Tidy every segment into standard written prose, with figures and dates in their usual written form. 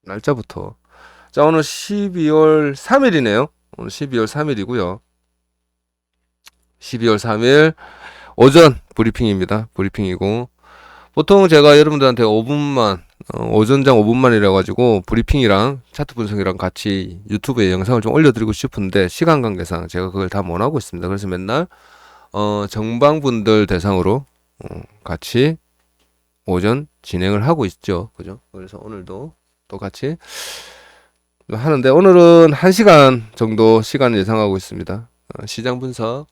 날짜부터. 자, 오늘 12월 3일이네요. 오늘 12월 3일이고요. 12월 3일 오전 브리핑입니다. 브리핑이고 보통 제가 여러분들한테 5분만 오전장 5분만이라 가지고 브리핑이랑 차트 분석이랑 같이 유튜브에 영상을 좀 올려드리고 싶은데 시간 관계상 제가 그걸 다 못하고 있습니다. 그래서 맨날 정방분들 대상으로 같이 오전 진행을 하고 있죠. 그죠? 그래서 오늘도 똑같이 하는데 오늘은 1시간 정도 시간을 예상하고 있습니다. 시장 분석.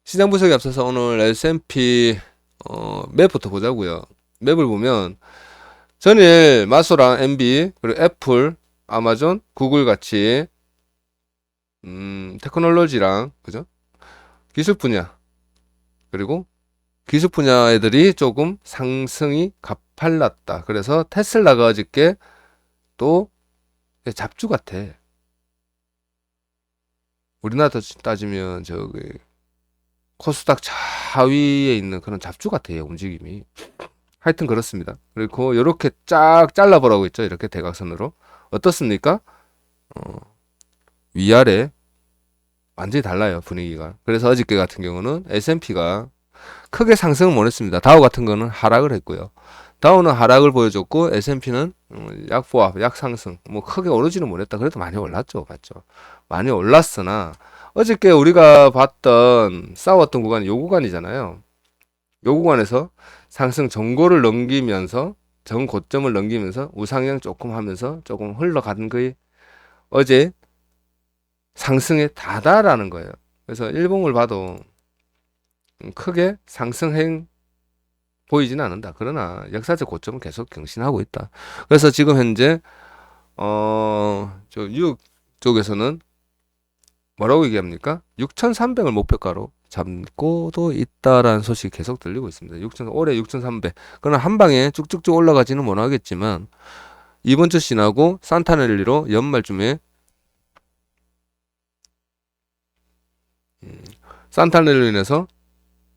시장 분석에 앞서서 오늘 S&P 맵부터 보자고요. 맵을 보면 전일 마소랑 MB 그리고 애플, 아마존, 구글 같이 테크놀로지랑 그죠? 기술 분야 그리고 기술 분야 애들이 조금 상승이 가팔랐다. 그래서 테슬라가 어저께 또 잡주 같아. 우리나라 따지면 저기 코스닥 하위에 있는 그런 잡주 같아요, 움직임이. 하여튼 그렇습니다. 그리고 이렇게 쫙 잘라보라고 했죠. 이렇게 대각선으로. 어떻습니까? 위아래 완전히 달라요, 분위기가. 그래서 어저께 같은 경우는 S&P가 크게 상승은 못 했습니다. 다우 같은 거는 하락을 했고요. 다우는 하락을 보여줬고 S&P는 약보합, 약상승. 뭐 크게 오르지는 못했다. 그래도 많이 올랐죠. 맞죠? 많이 올랐으나 어저께 우리가 봤던 싸웠던 구간이 요 구간이잖아요. 요 구간에서 상승 전고를 넘기면서 전고점을 넘기면서 우상향 조금 하면서 조금 흘러가는 거에 어제 상승에 다다라는 거예요. 그래서 일봉을 봐도 크게 상승행 보이지는 않는다. 그러나 역사적 고점은 계속 경신하고 있다. 그래서 지금 현재 저 뉴욕 쪽에서는 뭐라고 얘기합니까? 6,300을 목표가로 잡고도 있다라는 소식이 계속 들리고 있습니다. 올해 6,300. 그러나 한 방에 쭉쭉쭉 올라가지는 못하겠지만 이번 주 지나고 산타넬리로 연말쯤에 산타넬리로 인해서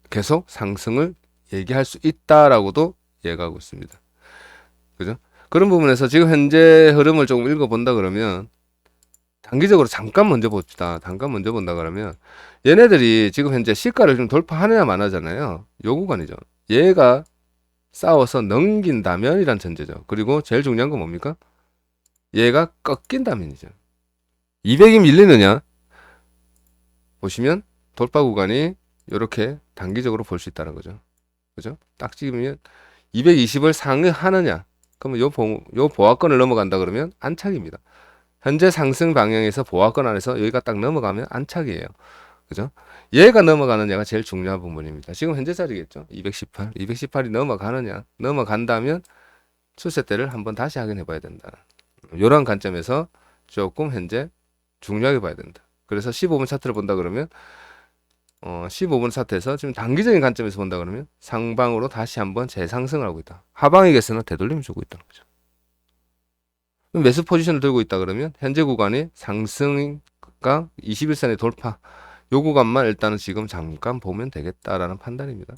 계속 상승을 얘기할 수 있다라고도 얘기하고 있습니다. 그죠? 그런 부분에서 지금 현재 흐름을 조금 읽어본다 그러면 단기적으로 잠깐 먼저 봅시다. 잠깐 먼저 본다 그러면 얘네들이 지금 현재 시가를 좀 돌파하느냐 마나잖아요. 요 구간이죠. 얘가 싸워서 넘긴다면 이란 전제죠. 그리고 제일 중요한 건 뭡니까? 얘가 꺾인다면이죠. 200이 밀리느냐? 보시면 돌파 구간이 이렇게 단기적으로 볼 수 있다는 거죠. 그죠? 딱 찍으면 220을 상회하느냐? 그러면 요 보합권을 넘어간다 그러면 안착입니다. 현재 상승 방향에서 보합권 안에서 여기가 딱 넘어가면 안착이에요. 그죠? 얘가 넘어가는 얘가 제일 중요한 부분입니다. 지금 현재 자리겠죠? 218. 218이 넘어가느냐? 넘어간다면 추세대를 한번 다시 확인해 봐야 된다. 이런 관점에서 조금 현재 중요하게 봐야 된다. 그래서 15분 차트를 본다 그러면 15분 차트에서 지금 단기적인 관점에서 본다 그러면 상방으로 다시 한번 재상승을 하고 있다. 하방에게서는 되돌림 주고 있다는 거죠. 매수 포지션을 들고 있다 그러면 현재 구간이 상승가 21선의 돌파 요 구간만 일단은 지금 잠깐 보면 되겠다라는 판단입니다.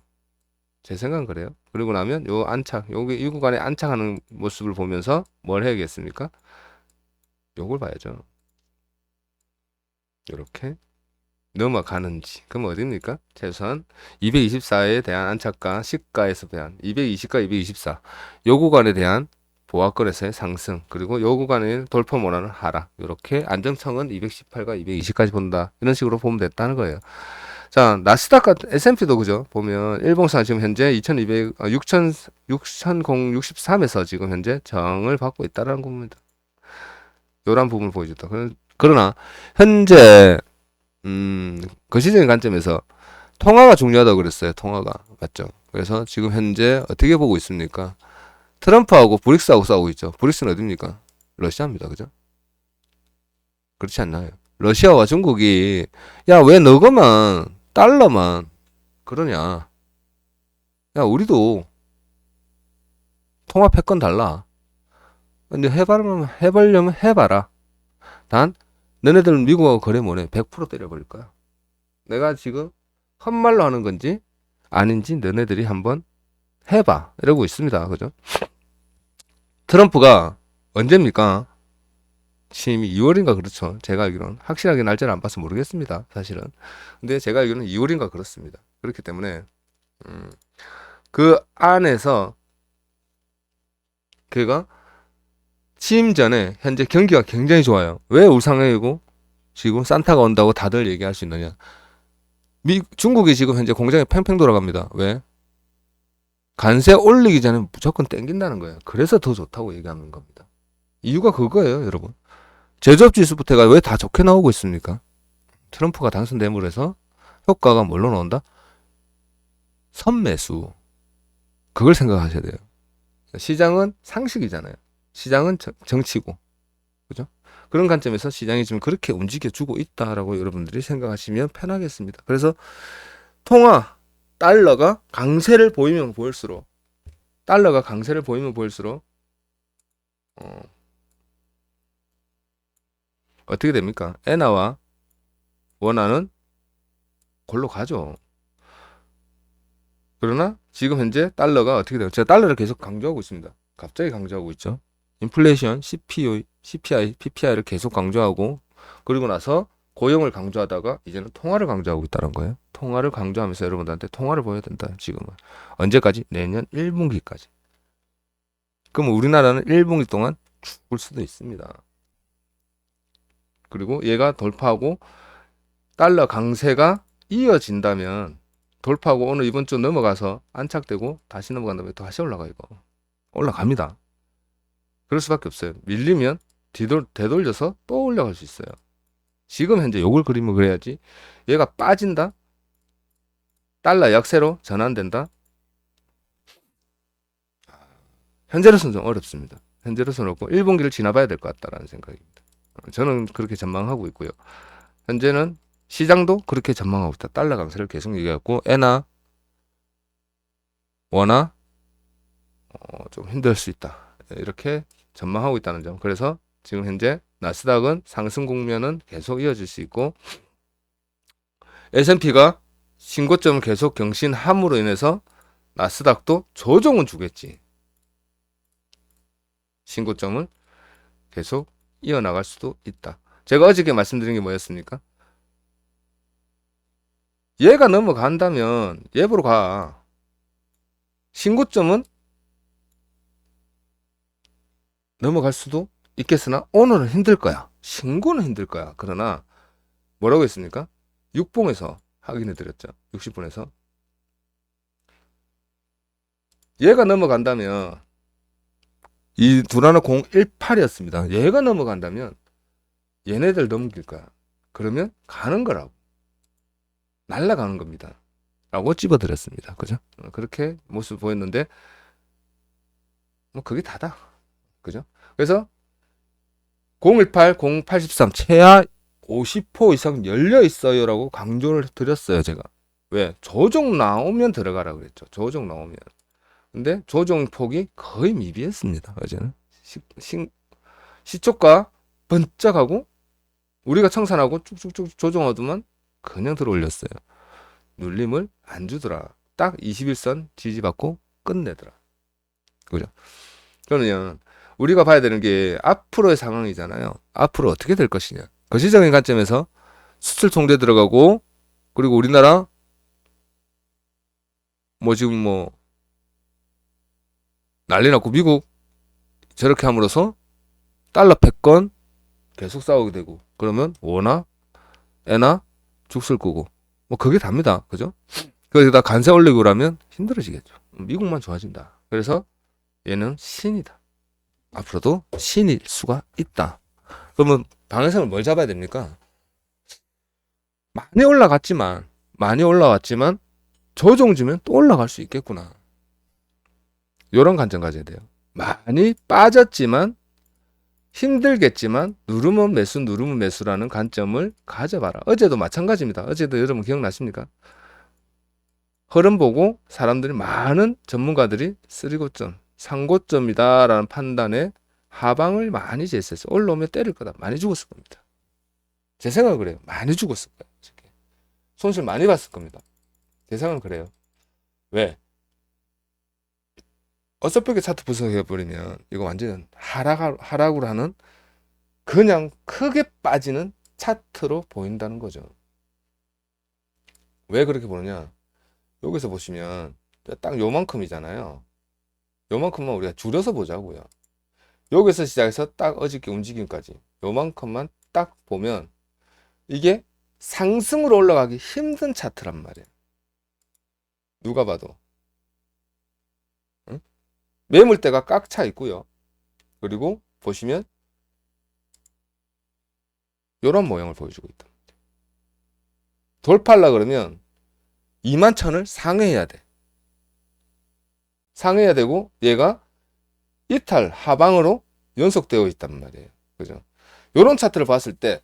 제 생각은 그래요. 그리고 나면 요 안착 여기 이 구간에 안착하는 모습을 보면서 뭘 해야겠습니까? 요걸 봐야죠. 요렇게 넘어가는지 그럼 어디입니까? 최소한 224에 대한 안착가 시가에서 대한 220과 224 요 구간에 대한 보합권에서의 상승 그리고 요 구간을 돌파 못하는 하락 이렇게 안정성은 218과 220까지 본다 이런 식으로 보면 됐다는 거예요. 자 나스닥과 S&P도 그죠 보면 일봉상 지금 현재 6063에서 지금 현재 정을 받고 있다는 겁니다. 요런 부분을 보여줬다. 그러나 현재 거시적인 관점에서 통화가 중요하다고 그랬어요. 통화가 맞죠? 그래서 지금 현재 어떻게 보고 있습니까? 트럼프하고 브릭스하고 싸우고 있죠. 브릭스는 어디입니까? 러시아입니다. 그죠? 그렇지 않나요? 러시아와 중국이 야, 왜 너거만 달러만 그러냐? 야, 우리도 통화 패권 달라. 근데 해보려면 해봐라. 단 너네들은 미국하고 거래 못해. 100% 때려버릴 거야. 내가 지금 헛말로 하는 건지 아닌지 너네들이 한번 해봐. 이러고 있습니다. 그죠? 트럼프가 언제입니까? 취임이 2월인가 그렇죠. 제가 알기로는 확실하게 날짜를 안 봐서 모르겠습니다. 사실은. 근데 제가 알기로는 2월인가 그렇습니다. 그렇기 때문에 그 안에서 그가 취임 전에 현재 경기가 굉장히 좋아요. 왜 우상향이고 지금 산타가 온다고 다들 얘기할 수 있느냐? 중국이 지금 현재 공장이 팽팽 돌아갑니다. 왜? 관세 올리기 전에 무조건 땡긴다는 거예요. 그래서 더 좋다고 얘기하는 겁니다. 이유가 그거예요, 여러분. 제조업 지수부터가 왜 다 좋게 나오고 있습니까? 트럼프가 당선됨으로 해서 효과가 뭘로 나온다? 선매수. 그걸 생각하셔야 돼요. 시장은 상식이잖아요. 시장은 정치고. 그죠? 그런 관점에서 시장이 지금 그렇게 움직여주고 있다라고 여러분들이 생각하시면 편하겠습니다. 그래서 달러가 강세를 보이면 보일수록 어떻게 됩니까? 엔화와 원화는 골로 가죠. 그러나 지금 현재 달러가 어떻게 돼요? 제가 달러를 계속 강조하고 있습니다. 갑자기 강조하고 있죠. 인플레이션, CPI, PPI를 계속 강조하고 그리고 나서 고용을 강조하다가 이제는 통화를 강조하고 있다는 거예요. 통화를 강조하면서 여러분들한테 통화를 보여야 된다. 지금은. 언제까지? 내년 1분기까지. 그럼 우리나라는 1분기 동안 죽을 수도 있습니다. 그리고 얘가 돌파하고 달러 강세가 이어진다면 돌파하고 오늘 이번 주 넘어가서 안착되고 다시 넘어간다면 다시 올라가 이거. 올라갑니다. 그럴 수밖에 없어요. 밀리면 되돌려서 또 올라갈 수 있어요. 지금 현재 요걸 그림을 그려야지. 얘가 빠진다. 달러 약세로 전환된다. 현재로서는 좀 어렵습니다. 현재로서는 어렵고 1분기를 지나봐야 될 것 같다라는 생각입니다. 저는 그렇게 전망하고 있고요. 현재는 시장도 그렇게 전망하고 있다. 달러 강세를 계속 얘기하고 엔화, 원화 좀 힘들 수 있다. 이렇게 전망하고 있다는 점. 그래서 지금 현재 나스닥은 상승 국면은 계속 이어질 수 있고 S&P가 신고점을 계속 경신함으로 인해서 나스닥도 조정은 주겠지. 신고점을 계속 이어나갈 수도 있다. 제가 어저께 말씀드린 게 뭐였습니까? 얘가 넘어간다면 얘보러 가. 신고점은 넘어갈 수도 있겠으나 오늘은 힘들 거야. 신고는 힘들 거야. 그러나 뭐라고 했습니까? 6봉에서 확인해 드렸죠. 60분에서. 얘가 넘어간다면 이 두라노 018이었습니다. 얘가 넘어간다면 얘네들 넘길 거야. 그러면 가는 거라고. 날아가는 겁니다. 라고 찝어드렸습니다. 그죠? 그렇게 모습 보였는데 뭐 그게 다다. 그죠? 그래서 018, 083 최하 50% 이상 열려 있어요라고 강조를 드렸어요, 제가. 왜? 조정 나오면 들어가라 그랬죠. 조정 나오면. 근데 조정 폭이 거의 미비했습니다. 어제는. 시초가 번쩍하고 우리가 청산하고 쭉쭉쭉 조정하더만 그냥 들어 올렸어요. 눌림을 안 주더라. 딱 21선 지지받고 끝내더라. 그죠? 그러면 우리가 봐야 되는 게 앞으로의 상황이잖아요. 앞으로 어떻게 될 것이냐. 거시적인 관점에서 수출 통제 들어가고 그리고 우리나라 지금 난리 났고 미국 저렇게 함으로써 달러 패권 계속 싸우게 되고 그러면 원화, 엔화 죽슬 거고 그게 답니다. 그죠? 거기다 관세 올리고 그러면 힘들어지겠죠. 미국만 좋아진다. 그래서 얘는 신이다. 앞으로도 신일 수가 있다. 그러면 방향성을 뭘 잡아야 됩니까? 많이 올라왔지만 조정 주면 또 올라갈 수 있겠구나. 이런 관점 가져야 돼요. 많이 빠졌지만 힘들겠지만 누르면 매수라는 관점을 가져봐라. 어제도 마찬가지입니다. 어제도 여러분 기억나십니까? 흐름 보고 사람들이 많은 전문가들이 쓰리고점, 상고점이다라는 판단에 하방을 많이 제시했어요. 올라오면 때릴 거다. 많이 죽었을 겁니다. 제 생각은 그래요. 많이 죽었을 거예요. 손실 많이 봤을 겁니다. 제 생각은 그래요. 왜? 어설프게 차트 분석해버리면 이거 완전 하락으로 하는 그냥 크게 빠지는 차트로 보인다는 거죠. 왜 그렇게 보느냐? 여기서 보시면 딱 요만큼이잖아요. 요만큼만 우리가 줄여서 보자고요. 여기서 시작해서 딱 어저께 움직임까지 요만큼만 딱 보면 이게 상승으로 올라가기 힘든 차트란 말이에요. 누가 봐도. 응? 매물대가 꽉 차 있고요. 그리고 보시면 이런 모양을 보여주고 있다. 돌파하려 그러면 21,000을 상회해야 돼. 상회해야 되고 얘가 이탈 하방으로 연속되어 있단 말이에요. 그죠? 요런 차트를 봤을 때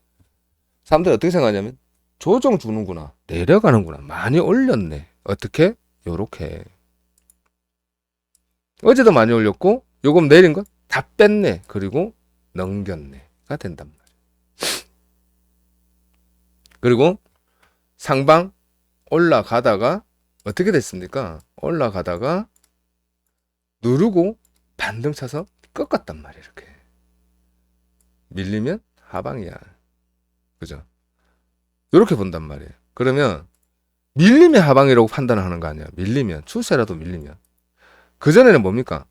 사람들이 어떻게 생각하냐면 조정 주는구나. 내려가는구나. 많이 올렸네. 어떻게? 요렇게. 어제도 많이 올렸고 요금 내린 것 다 뺐네. 그리고 넘겼네가 된단 말이에요. 그리고 상방 올라가다가 어떻게 됐습니까? 올라가다가 누르고 반등 차서 꺾었단 말이에요. 이렇게 밀리면 하방이야. 그죠? 이렇게 본단 말이에요. 그러면 밀리면 하방이라고 판단을 하는 거 아니야. 밀리면 추세라도 밀리면 그전에는 뭡니까?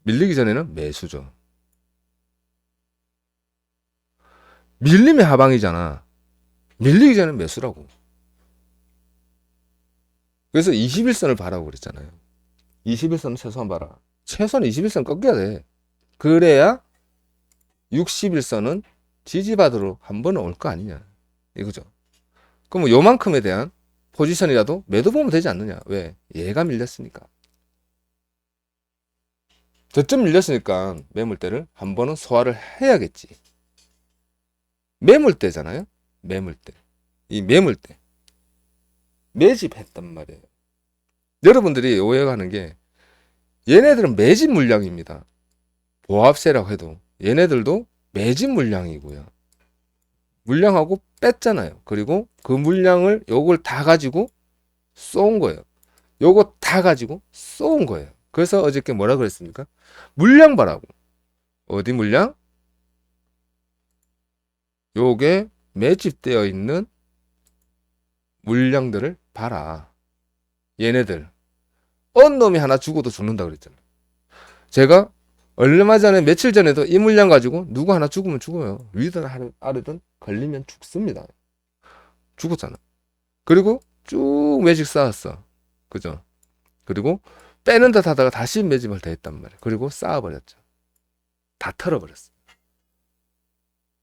밀리기 전에는 매수죠. 밀리면 하방이잖아. 밀리기 전에는 매수라고. 그래서 21선을 봐라고 그랬잖아요. 21선 최소한 봐라. 최소한 21선 꺾여야 돼. 그래야 61선은 지지받으러 한 번은 올 거 아니냐. 이거죠. 그럼 요만큼에 대한 포지션이라도 매도 보면 되지 않느냐. 왜? 얘가 밀렸으니까. 저점 밀렸으니까 매물대를 한 번은 소화를 해야겠지. 매물대잖아요. 매물대. 이 매물대. 매집했단 말이에요. 여러분들이 오해하는 게 얘네들은 매집 물량입니다. 보합세라고 해도 얘네들도 매집 물량이고요. 물량하고 뺐잖아요. 그리고 그 물량을 요걸 다 가지고 쏜 거예요. 요거 다 가지고 쏜 거예요. 그래서 어저께 뭐라 그랬습니까? 물량 봐라고. 어디 물량? 요게 매집되어 있는 물량들을 봐라. 얘네들 어느 놈이 하나 죽어도 죽는다 그랬잖아요. 제가 얼마 전에 며칠 전에도 이 물량 가지고 누구 하나 죽으면 죽어요. 위든 아래든 걸리면 죽습니다. 죽었잖아. 그리고 쭉 매직 쌓았어. 그죠? 그리고 빼는 듯 하다가 다시 매집을 더했단 말이에요. 그리고 쌓아버렸죠. 다 털어버렸어.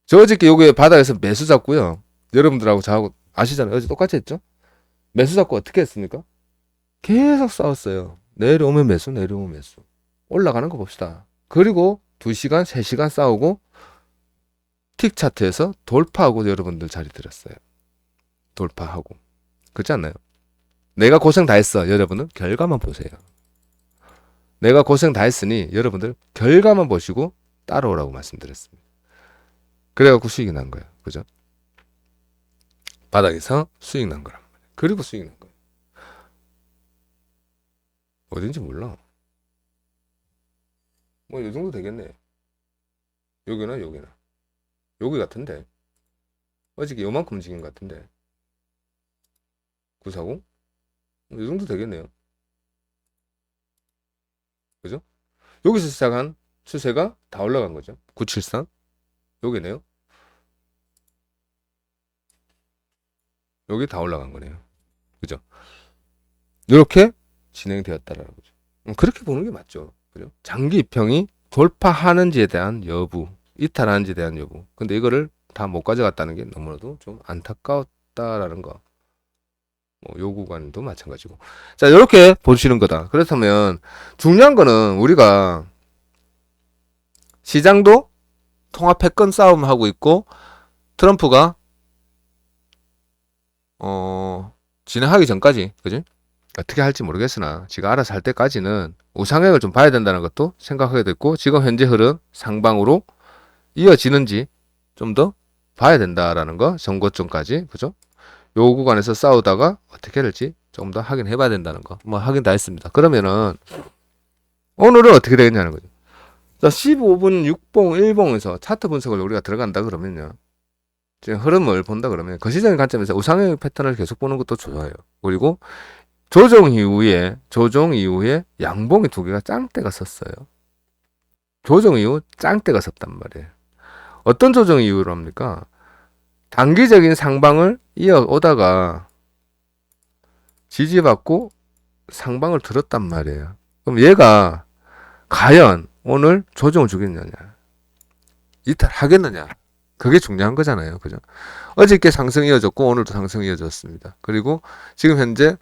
저 어저께 요게 바닥에서 매수 잡고요. 여러분들하고 저하고 아시잖아요. 어제 똑같이 했죠? 매수 잡고 어떻게 했습니까? 계속 싸웠어요. 내려오면 매수, 내려오면 매수. 올라가는 거 봅시다. 그리고 2시간, 3시간 싸우고 틱 차트에서 돌파하고 여러분들 자리 들었어요. 돌파하고. 그렇지 않나요? 내가 고생 다 했어. 여러분은 결과만 보세요. 내가 고생 다 했으니 여러분들 결과만 보시고 따라오라고 말씀드렸습니다. 그래갖고 수익이 난 거예요. 그죠? 바닥에서 수익 난 거란 말이에요. 그리고 수익 난 거예요. 어딘지 몰라. 뭐 이 정도 되겠네. 여기나 여기나. 여기 같은데. 어저께 요만큼 움직인 것 같은데. 940? 이 정도 되겠네요. 그죠? 여기서 시작한 추세가 다 올라간 거죠. 973. 여기네요. 여기 다 올라간 거네요. 그죠? 이렇게 진행되었다라는 거죠. 그렇게 보는 게 맞죠. 그죠? 장기 입형이 돌파하는지에 대한 여부, 이탈하는지에 대한 여부. 근데 이거를 다 못 가져갔다는 게 너무나도 좀 안타까웠다라는 거. 뭐 요 구간도 마찬가지고. 자, 이렇게 보시는 거다. 그렇다면 중요한 거는 우리가 시장도 통합 패권 싸움 하고 있고 트럼프가 진행하기 전까지, 그지? 어떻게 할지 모르겠으나 지가 알아서 할 때까지는 우상향을 좀 봐야 된다는 것도 생각하게 됐고, 지금 현재 흐름 상방으로 이어지는지 좀 더 봐야 된다라는 거, 전고점까지, 그죠? 요 구간에서 싸우다가 어떻게 될지 조금 더 확인해 봐야 된다는 거. 뭐 확인 다 했습니다. 그러면은 오늘은 어떻게 되겠냐는 거죠. 자, 15분 6봉 1봉에서 차트 분석을 우리가 들어간다 그러면요. 지금 흐름을 본다 그러면 거시적인 관점에서 우상향 패턴을 계속 보는 것도 좋아요. 그리고 조정 이후에 양봉이 두 개가 짱대가 섰어요. 조정 이후 짱대가 섰단 말이에요. 어떤 조정 이유로 합니까? 단기적인 상방을 이어오다가 지지받고 상방을 들었단 말이에요. 그럼 얘가 과연 오늘 조정을 주겠느냐, 이탈하겠느냐, 그게 중요한 거잖아요. 그죠? 어저께 상승 이어졌고 오늘도 상승 이어졌습니다. 그리고 지금 현재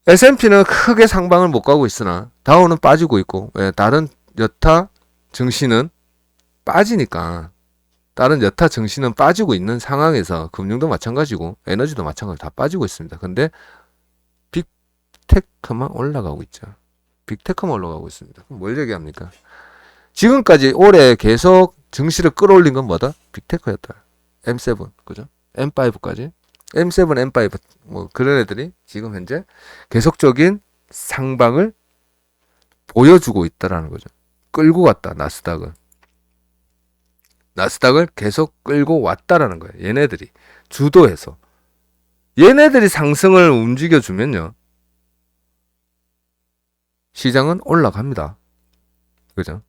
S&P는 크게 상방을 못 가고 있으나 다우는 빠지고 있고, 다른 여타 증시는 빠지니까, 다른 여타 증시는 빠지고 있는 상황에서 금융도 마찬가지고 에너지도 마찬가지로 다 빠지고 있습니다. 근데 빅테크만 올라가고 있죠. 빅테크만 올라가고 있습니다. 그럼 뭘 얘기합니까? 지금까지 올해 계속 증시를 끌어올린 건 뭐다? 빅테크였다. M7, 그죠? M5까지. M7, M5, 뭐 그런 애들이 지금 현재 계속적인 상방을 보여주고 있다라는 거죠. 끌고 갔다, 나스닥을 계속 끌고 왔다라는 거예요. 얘네들이 주도해서. 얘네들이 상승을 움직여주면요, 시장은 올라갑니다. 그죠?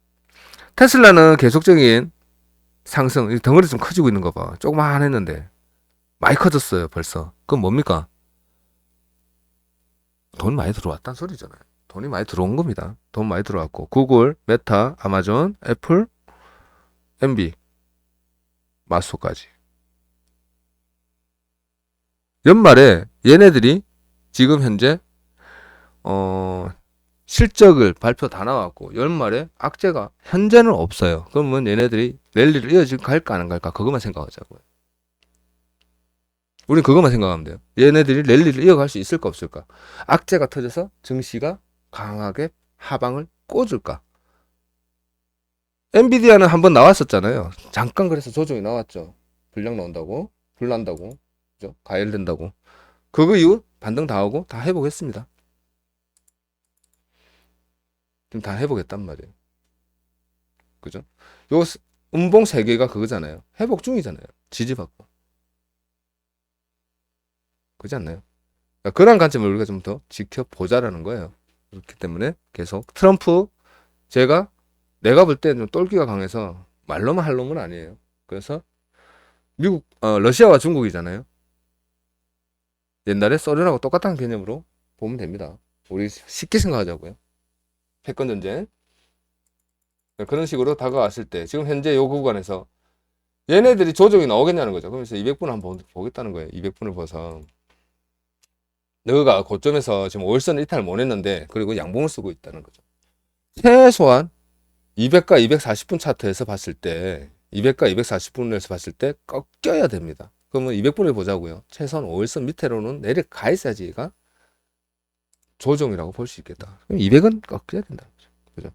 테슬라는 계속적인 상승, 덩어리 좀 커지고 있는 거 봐. 조그만 했는데 많이 커졌어요, 벌써. 그건 뭡니까? 돈 많이 들어왔다는 소리잖아요. 돈이 많이 들어온 겁니다. 돈 많이 들어왔고, 구글, 메타, 아마존, 애플, MB, 마소까지. 연말에 얘네들이 지금 현재 실적을 발표 다 나왔고 연말에 악재가 현재는 없어요. 그러면 얘네들이 랠리를 이어지고 갈까 안 갈까 그것만 생각하자고요. 우린 그것만 생각하면 돼요. 얘네들이 랠리를 이어갈 수 있을까 없을까. 악재가 터져서 증시가 강하게 하방을 꽂을까. 엔비디아는 한번 나왔었잖아요. 잠깐 그래서 조정이 나왔죠. 불량 나온다고, 불 난다고, 그죠? 가열된다고. 그거 이후 반등 다 하고 다 회복했습니다. 지금 다 회복했단 말이에요. 그죠? 요 음봉 세 개가 그거잖아요. 회복 중이잖아요. 지지받고. 그렇지 않나요? 그러니까 그런 관점을 우리가 좀 더 지켜보자라는 거예요. 그렇기 때문에 계속 트럼프, 내가 볼 때는 똘끼가 강해서 말로만 할 놈은 아니에요. 그래서 러시아와 중국이잖아요. 옛날에 소련하고 똑같은 개념으로 보면 됩니다. 우리 쉽게 생각하자고요. 패권 전쟁. 그런 식으로 다가왔을 때 지금 현재 요 구간에서 얘네들이 조정이 나오겠냐는 거죠. 그러면서 200분을 한번 보겠다는 거예요. 200분을 봐서 너가 고점에서 지금 5일선 이탈 못 했는데 그리고 양봉을 쓰고 있다는 거죠. 최소한 200과 240분 차트에서 봤을 때 200과 240분에서 봤을 때 꺾여야 됩니다. 그러면 200분을 보자고요. 최소한 5일선 밑으로는 내려가 있어야지가 조정이라고 볼 수 있겠다. 그럼 200은 꺾여야 된다. 그죠?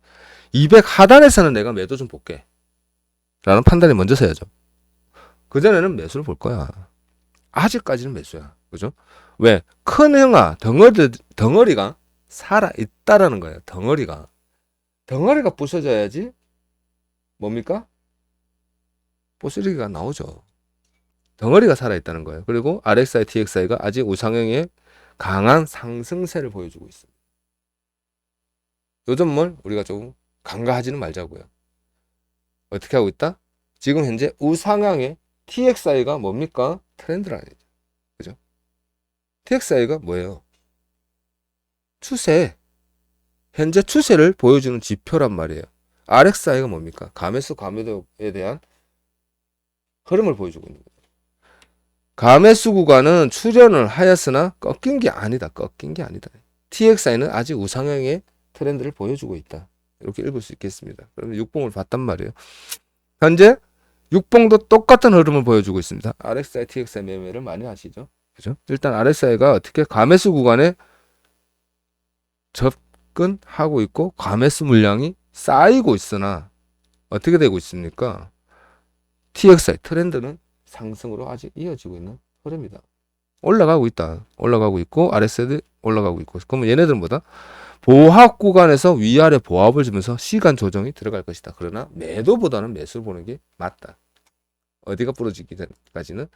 200 하단에서는 내가 매도 좀 볼게. 라는 판단이 먼저 서야죠. 그전에는 매수를 볼 거야. 아직까지는 매수야. 그죠? 왜? 큰 형아, 덩어리가 살아있다라는 거예요. 덩어리가 부서져야지 뭡니까? 보스리기가 나오죠. 덩어리가 살아있다는 거예요. 그리고 RXI, TXI가 아직 우상향의 강한 상승세를 보여주고 있습니다. 요 점을 우리가 조금 간과하지는 말자고요. 어떻게 하고 있다? 지금 현재 우상향의 TXI가 뭡니까? 트렌드라는 얘기죠. 그죠? TXI가 뭐예요? 추세. 현재 추세를 보여주는 지표란 말이에요. RXI가 뭡니까? 가매수, 가매도에 대한 흐름을 보여주고 있는 거예요. 가매수 구간은 출현을 하였으나 꺾인 게 아니다. TXI는 아직 우상향의 트렌드를 보여주고 있다. 이렇게 읽을 수 있겠습니다. 그러면 6봉을 봤단 말이에요. 현재 6봉도 똑같은 흐름을 보여주고 있습니다. RXI, TXI 매매를 많이 하시죠. 그죠? 일단 RXI가 어떻게 가매수 구간에 접근하고 있고 가매수 물량이 쌓이고 있으나 어떻게 되고 있습니까? TXI 트렌드는 상승으로 아직 이어지고 있는 흐름이다. 올라가고 있다. 올라가고 있고 RSI 올라가고 있고. 그러면 얘네들은 뭐다? 보합 구간에서 위아래 보합을 주면서 시간 조정이 들어갈 것이다. 그러나 매도보다는 매수를 보는 게 맞다. 어디가 부러지기까지는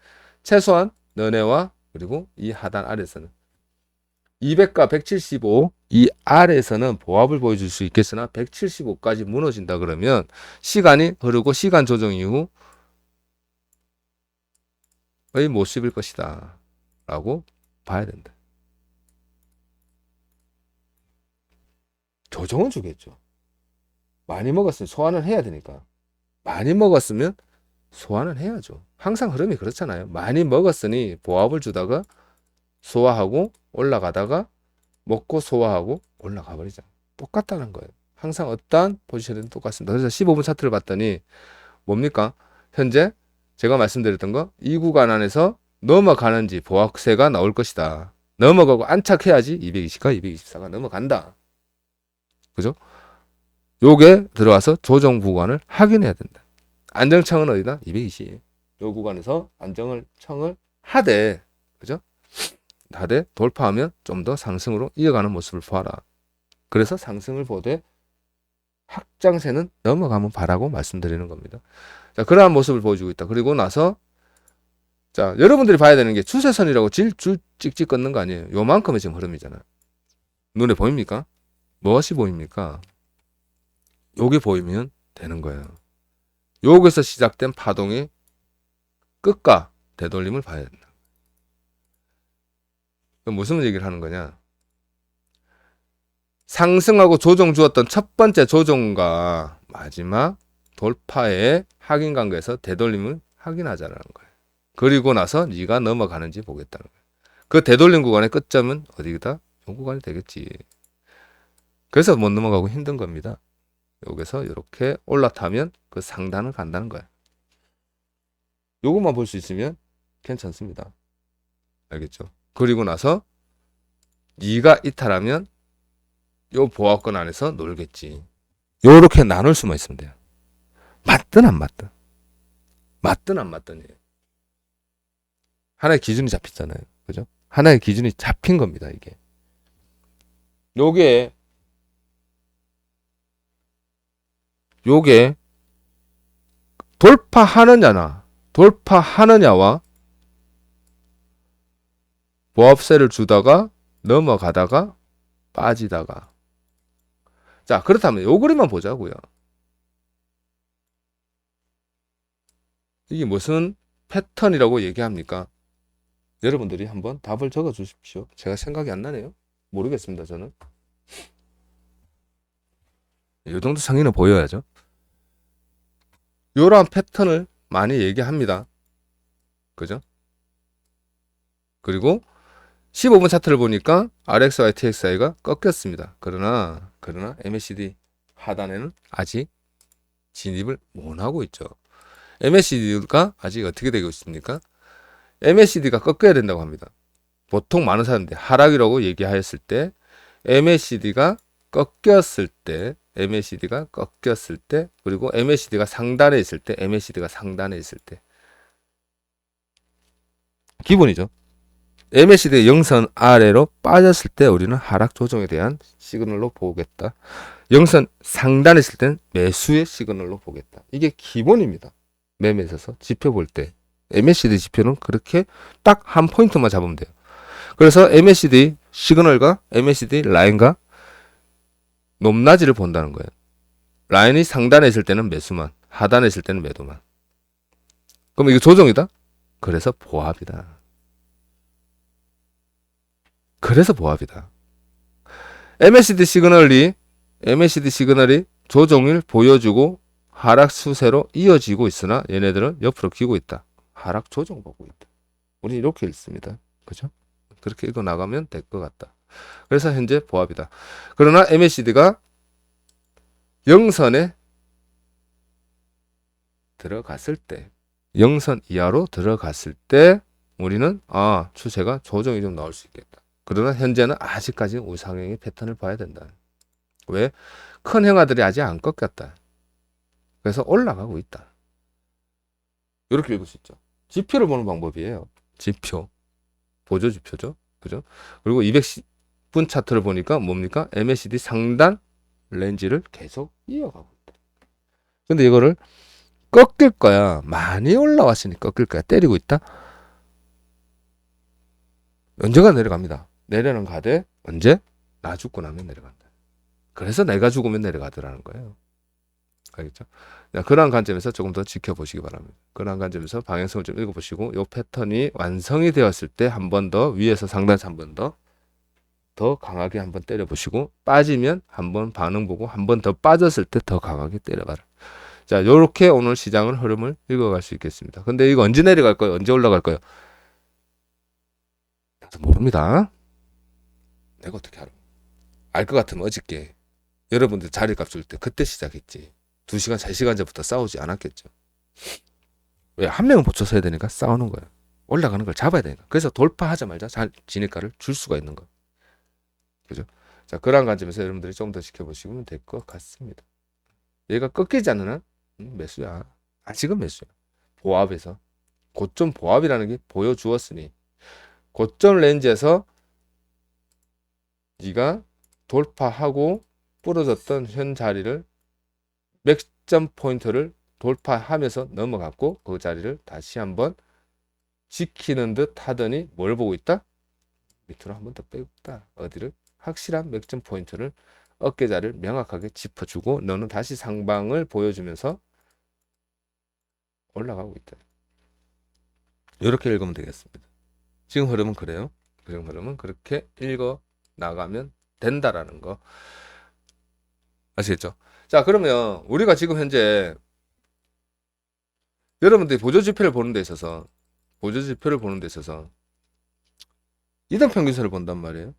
최소한 너네와 그리고 이 하단 아래에서는 200과 175 이 아래에서는 보합을 보여줄 수 있겠으나 175까지 무너진다 그러면 시간이 흐르고 시간 조정 이후 거의 못 씹을 것이다 라고 봐야 된다. 조정은 주겠죠. 많이 먹었으면 소화는 해야 되니까. 많이 먹었으면 소화는 해야죠. 항상 흐름이 그렇잖아요. 많이 먹었으니 보합을 주다가 소화하고 올라가다가 먹고 소화하고 올라가 버리잖아요. 똑같다는 거예요. 항상 어떠한 포지션은 똑같습니다. 그래서 15분 차트를 봤더니 뭡니까? 현재 제가 말씀드렸던 거 이 구간 안에서 넘어가는지 보합세가 나올 것이다. 넘어가고 안착해야지 220과 224가 넘어간다. 그죠? 요게 들어와서 조정 구간을 확인해야 된다. 안정청은 어디다? 220. 요 구간에서 안정을 청을 하되, 그죠? 하되 돌파하면 좀 더 상승으로 이어가는 모습을 보아라. 그래서 상승을 보되 확장세는 넘어가면 바라고 말씀드리는 겁니다. 자, 그러한 모습을 보여주고 있다. 그리고 나서 자, 여러분들이 봐야 되는 게 추세선이라고 줄 찍찍 걷는 거 아니에요. 요만큼의 지금 흐름이잖아요. 눈에 보입니까? 무엇이 보입니까? 요게 보이면 되는 거예요. 여기서 시작된 파동의 끝과 되돌림을 봐야 된다. 그럼 무슨 얘기를 하는 거냐? 상승하고 조정 주었던 첫 번째 조정과 마지막 돌파의 확인 관계에서 되돌림을 확인하자라는 거예요. 그리고 나서 네가 넘어가는지 보겠다는 거예요. 그 되돌림 구간의 끝점은 어디다? 이 구간이 되겠지. 그래서 못 넘어가고 힘든 겁니다. 여기서 이렇게 올라타면 그 상단을 간다는 거야. 요것만 볼 수 있으면 괜찮습니다. 알겠죠? 그리고 나서 네가 이탈하면 요 보합권 안에서 놀겠지. 요렇게 나눌 수만 있으면 돼요. 맞든 안 맞든. 맞든 안 맞든이에요. 하나의 기준이 잡히잖아요. 그죠? 하나의 기준이 잡힌 겁니다, 이게. 요게 돌파하느냐와 보합세를 주다가 넘어가다가 빠지다가. 자, 그렇다면 요 그림만 보자고요. 이게 무슨 패턴이라고 얘기합니까? 여러분들이 한번 답을 적어 주십시오. 제가 생각이 안 나네요. 모르겠습니다, 저는. 이 정도 상의는 보여야죠. 이러한 패턴을 많이 얘기합니다. 그죠? 그리고 15분 차트를 보니까 RXY, TXI가 꺾였습니다. 그러나 MACD 하단에는 아직 진입을 못하고 있죠. MACD가 아직 어떻게 되고 있습니까? MACD가 꺾여야 된다고 합니다. 보통 많은 사람들이 하락이라고 얘기하였을 때 MACD가 꺾였을 때 그리고 MACD가 상단에 있을 때 기본이죠. MACD 영선 아래로 빠졌을 때 우리는 하락 조정에 대한 시그널로 보겠다. 영선 상단에 있을 때는 매수의 시그널로 보겠다. 이게 기본입니다. 매매에 있어서 지표 볼 때 MACD 지표는 그렇게 딱 한 포인트만 잡으면 돼요. 그래서 MACD 시그널과 MACD 라인과 높낮이를 본다는 거예요. 라인이 상단에 있을 때는 매수만, 하단에 있을 때는 매도만. 그럼 이거 조정이다? 그래서 보합이다. MACD 시그널이 조정을 보여주고 하락 추세로 이어지고 있으나 얘네들은 옆으로 기고 있다. 하락 조정 보고 있다. 우리 이렇게 읽습니다. 그죠? 그렇게 읽어 나가면 될 것 같다. 그래서 현재 보합이다. 그러나 MACD가 영선에 들어갔을 때, 영선 이하로 들어갔을 때 우리는 추세가 조정이 좀 나올 수 있겠다. 그러나 현재는 아직까지 우상향의 패턴을 봐야 된다. 왜? 큰 형아들이 아직 안 꺾였다. 그래서 올라가고 있다. 이렇게 읽을 수 있죠. 지표를 보는 방법이에요. 지표. 보조지표죠. 그죠? 그리고 210분 60분 차트를 보니까 뭡니까? MACD 상단 렌즈를 계속 이어가고 있다. 근데 이거를 꺾일 거야. 많이 올라왔으니 꺾일 거야. 때리고 있다. 언제가 내려갑니다. 내려는 가되 언제? 나 죽고 나면 내려간다. 그래서 내가 죽으면 내려가더라는 거예요. 알겠죠? 그러한 관점에서 조금 더 지켜보시기 바랍니다. 그러한 관점에서 방향성을 좀 읽어보시고 이 패턴이 완성이 되었을 때 한 번 더 위에서 상단에서 한 번 더 강하게 한번 때려보시고 빠지면 한번 반응 보고 한 번 더 빠졌을 때 더 강하게 때려봐라. 자, 요렇게 오늘 시장을 흐름을 읽어갈 수 있겠습니다. 근데 이거 언제 내려갈 거예요? 언제 올라갈 거예요? 모릅니다. 내가 어떻게 알아? 알 것 같으면 어저께 여러분들 자리값 줄 때 그때 시작했지. 2시간, 3시간 전부터 싸우지 않았겠죠. 왜? 한 명은 붙여서 해야 되니까 싸우는 거예요. 올라가는 걸 잡아야 되니까. 그래서 돌파하자마자 진입가를 줄 수가 있는 거예요. 그죠? 자, 그런 관점에서 여러분들이 좀 더 지켜보시면 될 것 같습니다. 얘가 꺾이지 않는 한 매수야. 아직은 매수야. 보합에서. 고점 보합이라는 게 보여주었으니 고점 렌즈에서 네가 돌파하고 부러졌던 현 자리를 맥점 포인트를 돌파하면서 넘어갔고 그 자리를 다시 한번 지키는 듯 하더니 뭘 보고 있다? 밑으로 한번 더 빼고 있다. 어디를? 확실한 맥점 포인트를 어깨자리를 명확하게 짚어주고 너는 다시 상방을 보여주면서 올라가고 있다. 이렇게 읽으면 되겠습니다. 지금 흐름은 그래요. 지금 흐름은 그렇게 읽어 나가면 된다라는 거 아시겠죠? 자, 그러면 우리가 지금 현재 여러분들이 보조지표를 보는 데 있어서 이동평균선을 본단 말이에요.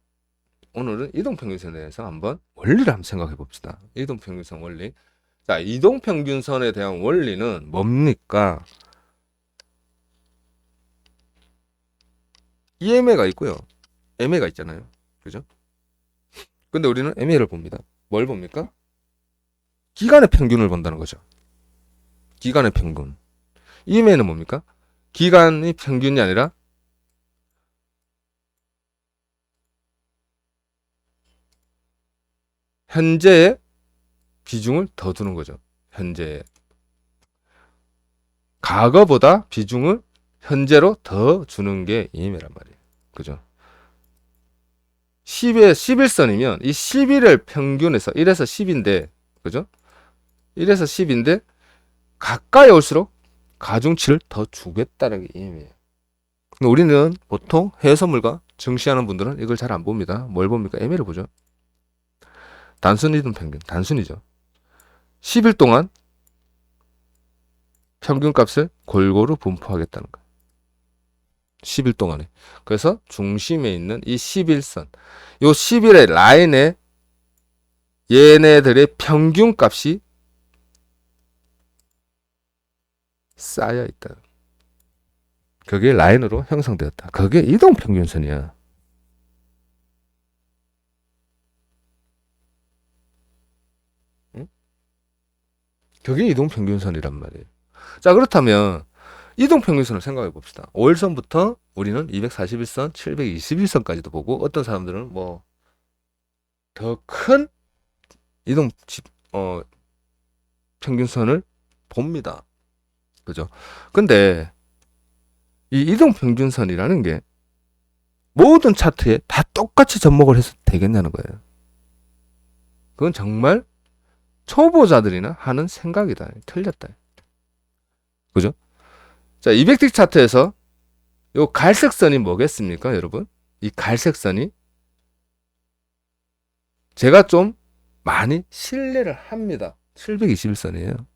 오늘은 이동평균선에 대해서 한번 원리를 한번 생각해 봅시다. 이동평균선 원리. 자, 이동평균선에 대한 원리는 뭡니까? EMA가 있고요. MA가 있잖아요. 그죠? 근데 우리는 MA를 봅니다. 뭘 봅니까? 기간의 평균을 본다는 거죠. 기간의 평균. EMA는 뭡니까? 기간이 평균이 아니라 현재의 비중을 더 두는 거죠. 현재 과거보다 비중을 현재로 더 주는 게 EMA란 말이에요. 그죠? 10에 11선이면 이 11을 평균해서 1에서 10인데 그죠? 1에서 10인데 가까이 올수록 가중치를 더 주겠다는 게 EMA예요. 근데 우리는 보통 해외 선물과 증시하는 분들은 이걸 잘 안 봅니다. 뭘 봅니까? EMA를 보죠. 단순 이동 평균, 단순이죠. 10일 동안 평균값을 골고루 분포하겠다는 거예요. 10일 동안에. 그래서 중심에 있는 이 11선, 요 10일의 라인에 얘네들의 평균값이 쌓여 있다. 그게 라인으로 형성되었다. 그게 이동평균선이야. 응? 그게 이동평균선이란 말이에요. 자, 그렇다면 이동평균선을 생각해 봅시다. 5일선부터 우리는 241선, 721선까지도 보고 어떤 사람들은 뭐 더 큰 이동 평균선을 봅니다. 그죠? 근데 이 이동평균선이라는 게 모든 차트에 다 똑같이 접목을 해서 되겠냐는 거예요. 그건 정말 초보자들이나 하는 생각이다. 틀렸다. 그죠? 자, 200틱 차트에서 요 갈색 선이 뭐겠습니까, 여러분? 이 갈색 선이 제가 좀 많이 신뢰를 합니다. 721선이에요.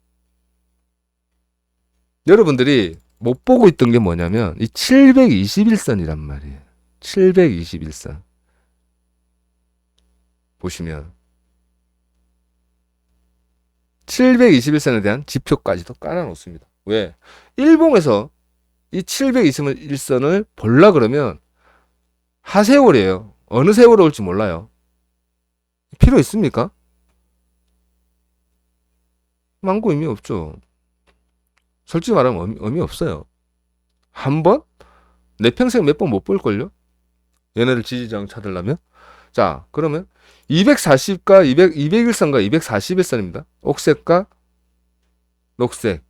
여러분들이 못 보고 있던 게 뭐냐면 이 721선이란 말이에요. 721선. 보시면 721선에 대한 지표까지도 깔아놓습니다. 왜? 일봉에서 이 721선을 보려 그러면 하세월이에요. 어느 세월에 올지 몰라요. 필요 있습니까? 망고 의미 없죠. 솔직히 말하면 의미 없어요. 한 번? 내 평생 몇 번 못 볼걸요? 얘네들 지지저항 찾으려면? 자, 그러면 240과 201선과 241선입니다. 옥색과 녹색.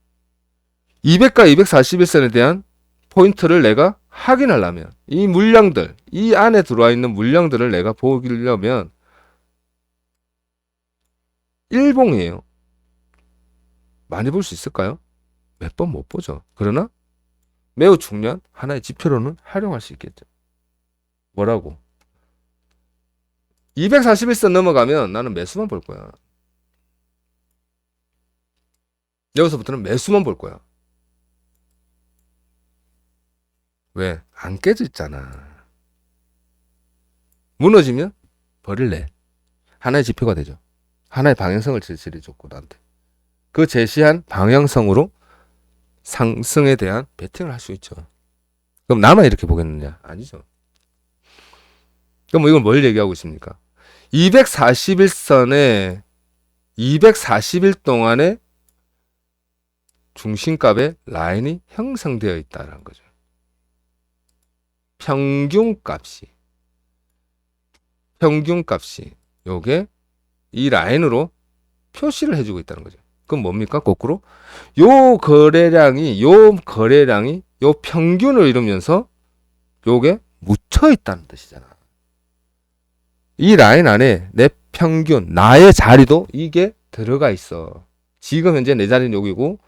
200과 241선에 대한 포인트를 내가 확인하려면 이 물량들, 이 안에 들어와 있는 물량들을 내가 보려면 일봉이에요. 많이 볼 수 있을까요? 몇 번 못 보죠. 그러나 매우 중요한 하나의 지표로는 활용할 수 있겠죠. 뭐라고? 241선 넘어가면 나는 매수만 볼 거야. 여기서부터는 매수만 볼 거야. 왜? 안 깨져 있잖아. 무너지면 버릴래. 하나의 지표가 되죠. 하나의 방향성을 제시해줬고 나한테. 그 제시한 방향성으로 상승에 대한 베팅을 할 수 있죠. 그럼 나만 이렇게 보겠느냐? 아니죠. 그럼 이건 뭘 얘기하고 있습니까? 241선에 240일 동안의 중심값의 라인이 형성되어 있다는 거죠. 평균값이 요게 이 라인으로 표시를 해주고 있다는 거죠. 그럼 뭡니까? 거꾸로 요 거래량이 요 평균을 이루면서 요게 묻혀 있다는 뜻이잖아. 이 라인 안에 내 평균, 나의 자리도 이게 들어가 있어. 지금 현재 내 자리는 여기고,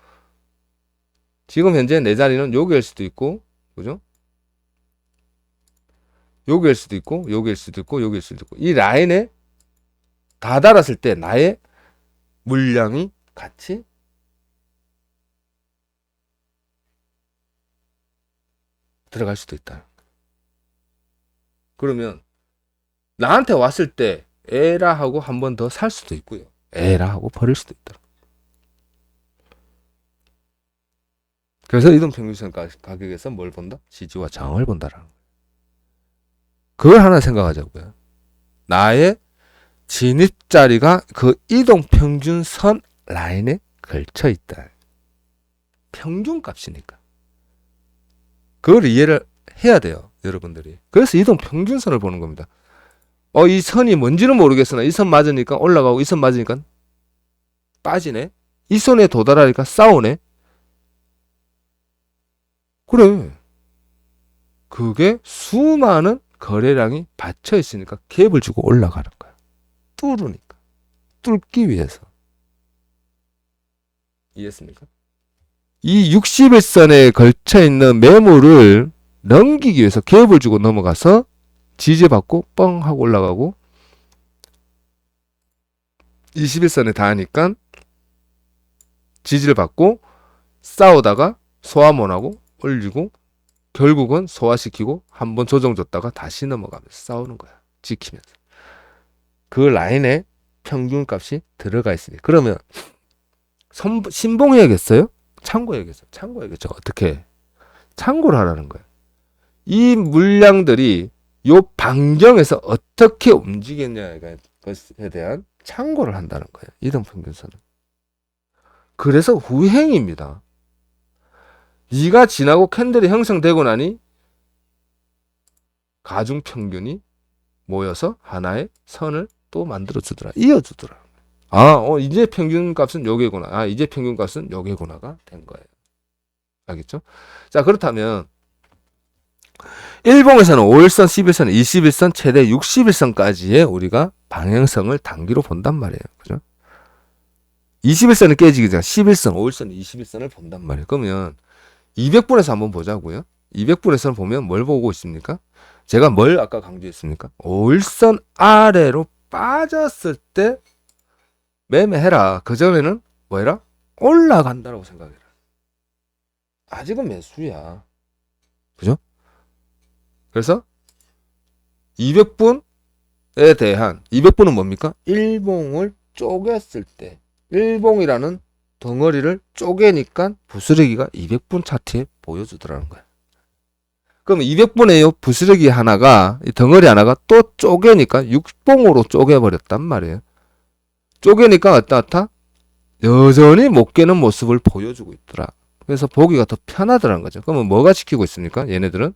지금 현재 내 자리는 여기일 수도 있고, 그죠? 여기일 수도 있고, 여기일 수도 있고, 여기일 수도 있고. 이 라인에 다다랐을 때 나의 물량이 같이 들어갈 수도 있다. 그러면 나한테 왔을 때 에라 하고 한 번 더 살 수도 있고요. 에라 하고 버릴 수도 있다. 그래서 이동평균선 가격에서 뭘 본다? 지지와 저항을 본다라는 거예요. 그걸 하나 생각하자고요. 나의 진입자리가 그 이동평균선 라인에 걸쳐 있다. 평균값이니까. 그걸 이해를 해야 돼요. 여러분들이. 그래서 이동평균선을 보는 겁니다. 이 선이 뭔지는 모르겠으나 이 선 맞으니까 올라가고 이 선 맞으니까 빠지네. 이 선에 도달하니까 싸우네. 그래. 그게 수많은 거래량이 받쳐 있으니까 갭을 주고 올라가는 거야. 뚫으니까. 뚫기 위해서. 이해했습니까? 이 61선에 걸쳐 있는 매물을 넘기기 위해서 갭을 주고 넘어가서 지지받고 뻥 하고 올라가고 21선에 닿으니까 지지를 받고 싸우다가 소화 못하고 올리고 결국은 소화시키고 한번 조정줬다가 다시 넘어가면서 싸우는 거야. 지키면서. 그 라인에 평균값이 들어가 있으니 그러면 신봉해야겠어요? 참고해야겠어요? 참고해야겠죠. 어떻게? 참고를 하라는 거예요. 이 물량들이 요 반경에서 어떻게 움직였냐에 대한 참고를 한다는 거예요. 이동평균선은. 그래서 후행입니다. 네가 지나고 캔들이 형성되고 나니 가중평균이 모여서 하나의 선을 또 만들어주더라. 이어주더라. 이제 평균값은 요게구나. 이제 평균값은 요게구나가 된 거예요. 알겠죠? 자, 그렇다면 일봉에서는 5일선, 11선, 21선, 최대 61선까지의 우리가 방향성을 단기로 본단 말이에요. 그죠? 21선이 깨지기 전에 11선, 5일선, 21선을 본단 말이에요. 그러면 200분에서 한번 보자고요. 200분에서 보면 뭘 보고 있습니까? 제가 뭘 아까 강조했습니까? 5일선 아래로 빠졌을 때 매매해라. 그전에는 뭐 해라? 올라간다라고 생각해라. 아직은 매수야. 그죠? 그래서 200분에 대한 200분은 뭡니까? 일봉을 쪼갰을 때 일봉이라는 덩어리를 쪼개니까 부스러기가 200분 차트에 보여주더라는 거야. 그럼 200분의 부스러기 하나가 이 덩어리 하나가 또 쪼개니까 6봉으로 쪼개버렸단 말이에요. 쪼개니까 어떠하다? 여전히 못 깨는 모습을 보여주고 있더라. 그래서 보기가 더 편하더라는 거죠. 그러면 뭐가 지키고 있습니까? 얘네들은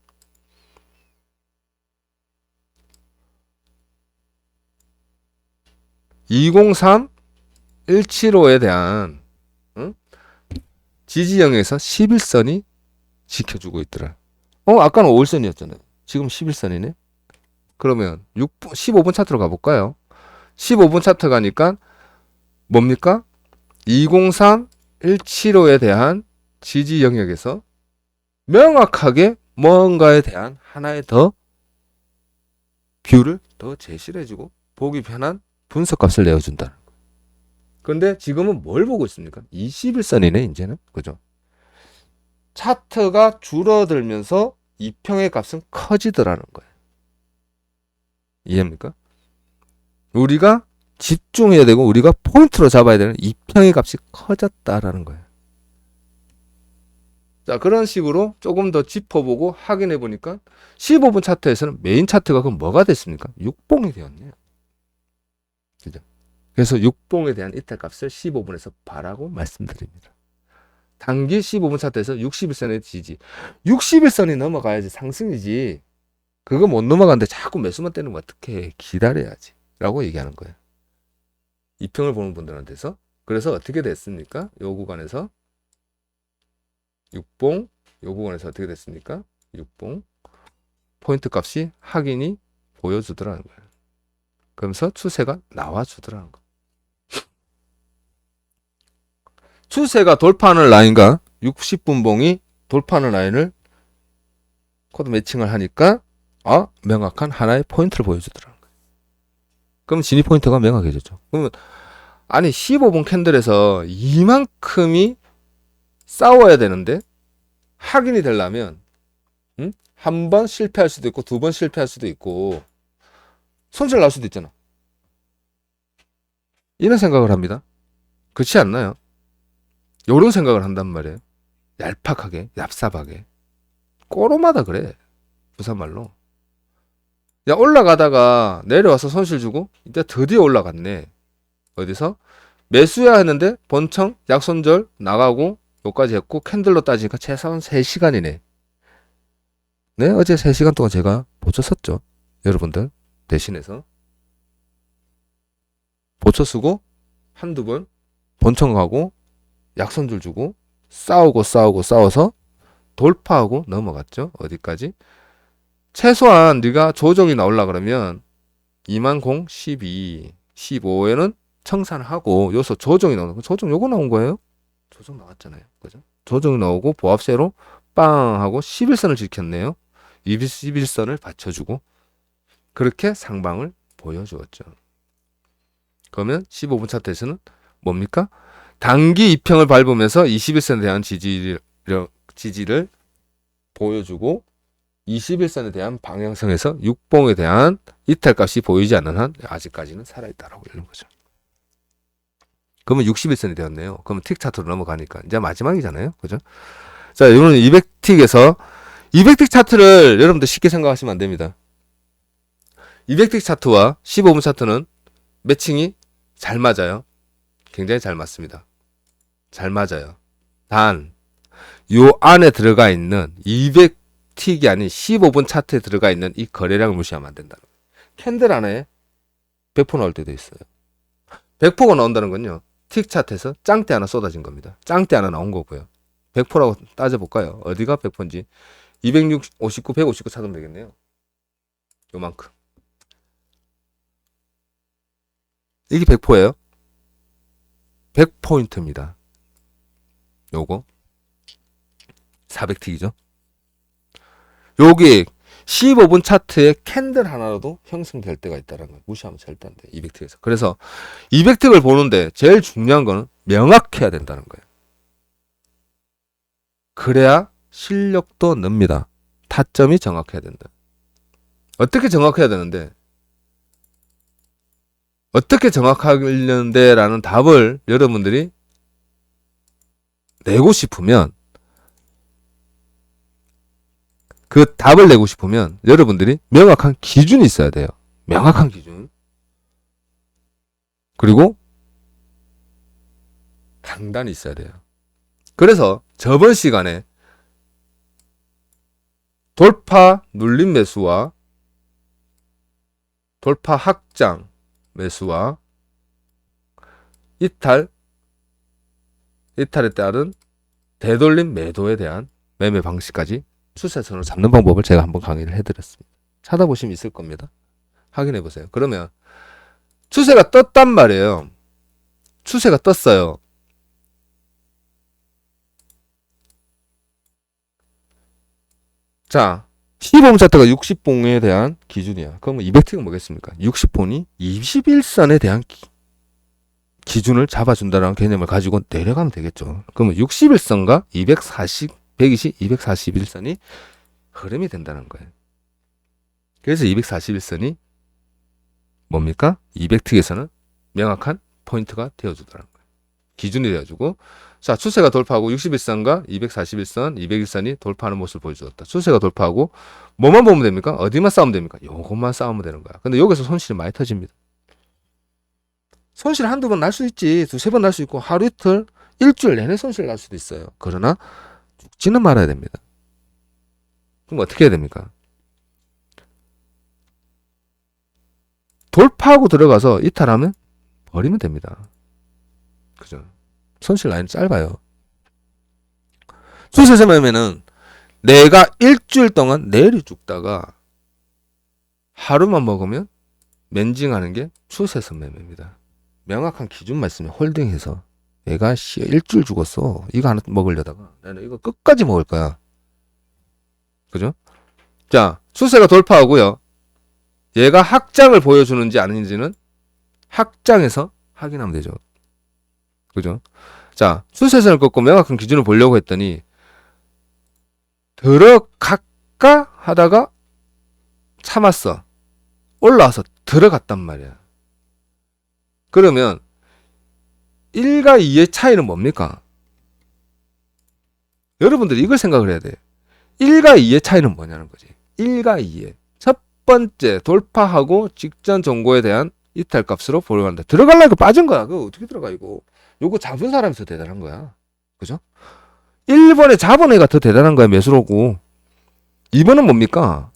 203 175에 대한 지지 영역에서 11선이 지켜주고 있더라. 아까는 5일선이었잖아요. 지금 11선이네. 그러면 15분 차트로 가볼까요? 15분 차트 가니까 뭡니까? 203 175에 대한 지지 영역에서 명확하게 뭔가에 대한 하나의 더 뷰를 더 제시를 해주고 보기 편한 분석값을 내어준다. 그런데 지금은 뭘 보고 있습니까? 21선이네 이제는. 그죠? 차트가 줄어들면서 이평의 값은 커지더라는 거예요. 이해합니까? 우리가 집중해야 되고 우리가 포인트로 잡아야 되는 이평의 값이 커졌다라는 거예요. 자, 그런 식으로 조금 더 짚어보고 확인해 보니까 15분 차트에서는 메인 차트가 그럼 뭐가 됐습니까? 육봉이 되었네요. 그죠? 그래서 육봉에 대한 이탈값을 15분에서 봐라고 말씀드립니다. 단기 15분 차트에서 61선의 지지. 61선이 넘어가야지 상승이지. 그거 못 넘어가는데 자꾸 매수만 떼는 거 어떻게 기다려야지. 라고 얘기하는 거예요. 이평을 보는 분들한테서. 그래서 어떻게 됐습니까? 요 구간에서 육봉, 요 구간에서 어떻게 됐습니까? 육봉 포인트 값이 확인이 보여주더라는 거예요. 그러면서 추세가 나와주더라는 거예요. 추세가 돌파하는 라인과 60분봉이 돌파하는 라인을 코드 매칭을 하니까 명확한 하나의 포인트를 보여주더라는 거예요. 그럼 진입 포인트가 명확해졌죠. 그러면 아니 15분 캔들에서 이만큼이 싸워야 되는데 확인이 되려면 한 번 실패할 수도 있고 두 번 실패할 수도 있고 손실 날 수도 있잖아. 이런 생각을 합니다. 그렇지 않나요? 이런 생각을 한단 말이에요. 얄팍하게, 얍삽하게. 꼬로마다 그래. 부산말로. 야, 올라가다가 내려와서 손실 주고 이제 드디어 올라갔네. 어디서? 매수해야 했는데 본청, 약손절 나가고 여기까지 했고 캔들로 따지니까 최소한 3시간이네. 네, 어제 3시간 동안 제가 보초 섰죠. 여러분들 대신해서. 보초 쓰고 한두 번 본청 가고 약손줄 주고 싸워서 돌파하고 넘어갔죠. 어디까지? 최소한 네가 조정이 나오려 그러면 2012, 15에는 청산하고 여기서 조정이 나오는 거. 조정 요거 나온 거예요. 조정 나왔잖아요. 그죠? 조정이 나오고 보합세로 빵 하고 11선을 지켰네요. 21선을 받쳐주고 그렇게 상방을 보여주었죠. 그러면 15분 차트에서는 뭡니까? 단기 이평을 밟으면서 21선에 대한 지지를 보여주고 21선에 대한 방향성에서 육봉에 대한 이탈값이 보이지 않는 한 아직까지는 살아있다라고 이런 거죠. 그러면 61선이 되었네요. 그러면 틱 차트로 넘어가니까 이제 마지막이잖아요. 그죠? 자, 이거는 200틱에서 200틱 차트를 여러분들 쉽게 생각하시면 안 됩니다. 200틱 차트와 15분 차트는 매칭이 잘 맞아요. 굉장히 잘 맞습니다. 잘 맞아요. 단, 요 안에 들어가 있는 200틱이 아닌 15분 차트에 들어가 있는 이 거래량을 무시하면 안 된다는 거예요. 캔들 안에 100% 나올 때도 있어요. 100%가 나온다는 건요. 틱 차트에서 짱대 하나 쏟아진 겁니다. 짱대 하나 나온 거고요. 100%라고 따져볼까요? 어디가 100%인지 259, 159 찾으면 되겠네요. 요만큼. 이게 100%예요. 100포인트입니다. 요거 400틱이죠. 여기 15분 차트에 캔들 하나라도 형성될 때가 있다는 걸 무시하면 절대 안 돼. 200틱에서. 그래서 200틱을 보는데 제일 중요한 거는 명확해야 된다는 거예요. 그래야 실력도 늡니다. 타점이 정확해야 된다. 어떻게 정확해야 되는데? 어떻게 정확하려는데 라는 답을 여러분들이 내고 싶으면 그 답을 내고 싶으면 여러분들이 명확한 기준이 있어야 돼요. 명확한 기준. 그리고 강단이 있어야 돼요. 그래서 저번 시간에 돌파 눌림 매수와 돌파 확장 매수와 이탈에 따른 되돌림 매도에 대한 매매 방식까지 추세선을 잡는 방법을 제가 한번 강의를 해드렸습니다. 찾아보시면 있을 겁니다. 확인해 보세요. 그러면 추세가 떴단 말이에요. 추세가 떴어요. 자, 시봉 차트가 60봉에 대한 기준이야. 그러면 200T가 뭐겠습니까? 60봉이 21선에 대한 기준을 잡아준다는 개념을 가지고 내려가면 되겠죠. 그러면 61선과 120, 241선이 흐름이 된다는 거예요. 그래서 241선이 뭡니까? 200T에서는 명확한 포인트가 되어주더라는 거예요. 기준이 되어주고, 자, 추세가 돌파하고 61선과 241선, 201선이 돌파하는 모습을 보여주었다. 추세가 돌파하고 뭐만 보면 됩니까? 어디만 싸우면 됩니까? 요것만 싸우면 되는 거야. 근데 여기서 손실이 많이 터집니다. 손실 한두 번 날 수 있지. 두세 번 날 수 있고 하루 이틀, 일주일 내내 손실 날 수도 있어요. 그러나 죽지는 말아야 됩니다. 그럼 어떻게 해야 됩니까? 돌파하고 들어가서 이탈하면 버리면 됩니다. 그죠? 손실 라인은 짧아요. 추세선 매매는 내가 일주일 동안 내리 죽다가 하루만 먹으면 멘징하는 게 추세선 매매입니다. 명확한 기준만 있으면 홀딩해서 내가 일주일 죽었어. 이거 하나 먹으려다가 나는 이거 끝까지 먹을 거야. 그죠? 자, 추세가 돌파하고요. 얘가 확장을 보여주는지 아닌지는 확장해서 확인하면 되죠. 그죠? 자, 추세선을 꺾고 명확한 기준을 보려고 했더니 들어갈까 하다가 참았어. 올라와서 들어갔단 말이야. 그러면 1과 2의 차이는 뭡니까? 여러분들이 이걸 생각을 해야 돼. 1과 2의 차이는 뭐냐는 거지. 1과 2의 첫 번째 돌파하고 직전 정고에 대한 이탈 값으로 보려고 들어가려고 빠진 거야. 그거 어떻게 들어가 이거. 요거 잡은 사람이 더 대단한 거야. 그죠? 1번에 잡은 애가 더 대단한 거야. 매수로고. 2번은 뭡니까?